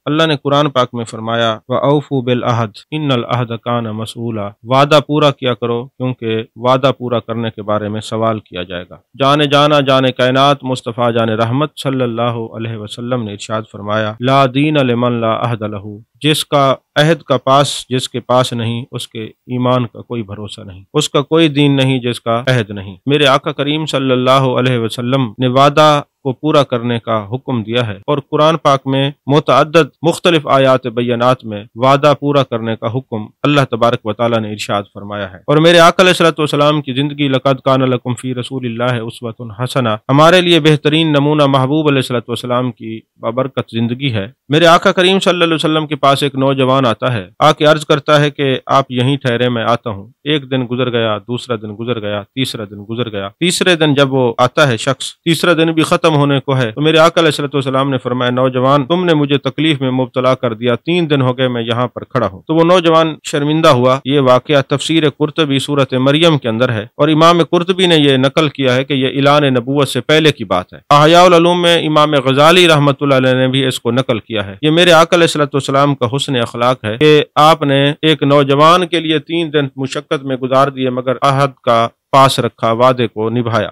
اللہ نے قرآن پاک میں فرمایا وَأَوْفُوا بِالْعَهْدِ إِنَّ الْعَهْدَ كَانَ مَسْئُولًا، وعدہ پورا کیا کرو کیونکہ وعدہ پورا کرنے کے بارے میں سوال کیا جائے گا۔ جان جانا جان کائنات مصطفیٰ جان رحمت صلی اللہ علیہ وسلم نے ارشاد فرمایا لا دین لمن لا عہد لہ، جس کا عہد کا پاس جس کے پاس نہیں اس کے ایمان کا کوئی بھروسہ نہیں، اس کا کوئی دین نہیں جس کا عہد نہیں۔ میرے آقا کریم صلی اللہ علیہ وسلم نے وعدہ کو پورا کرنے کا حکم دیا ہے، اور قرآن پاک میں متعدد مختلف آیات بینات میں وعدہ پورا کرنے کا حکم اللہ تبارک و تعالی نے ارشاد فرمایا ہے۔ اور میرے آقا علیہ الصلوۃ والسلام کی زندگی لقد کان لکم فی رسول اللہ اسوۃ حسنہ، ہمارے لیے بہترین نمونہ محبوب علیہ الصلوۃ والسلام کی بابرکت زندگی ہے۔ میرے آقا کریم صلی اللہ علیہ وسلم کے پاس ایک نوجوان آتا ہے، آ کے عرض کرتا ہے کہ آپ یہیں ٹھہرے، میں آتا ہوں۔ ایک دن گزر گیا، دوسرا دن گزر گیا، تیسرا دن گزر گیا۔ تیسرے دن جب وہ آتا ہے شخص، تیسرا دن بھی ختم ہونے کو ہے، تو میرے آقا علیہ الصلوۃ والسلام نے فرمایا نوجوان تم نے مجھے تکلیف میں مبتلا کر دیا، 3 دن ہو گئے میں یہاں پر کھڑا ہوں۔ تو وہ نوجوان شرمندہ ہوا۔ یہ واقعہ تفسیر قرطبی سورۃ مریم کے اندر ہے، اور امام قرطبی نے یہ نقل کیا ہے کہ یہ اعلان نبوت سے پہلے کی بات ہے۔ احیاء العلوم میں امام غزالی رحمۃ اللہ علیہ نے بھی اس کو نقل کیا ہے۔ یہ میرے آقا علیہ الصلوۃ والسلام کا حسن اخلاق ہے کہ آپ نے ایک نوجوان کے لیے 3 دن مشقت میں گزار دیے، مگر عہد کا پاس رکھا، وعدے کو نبھایا۔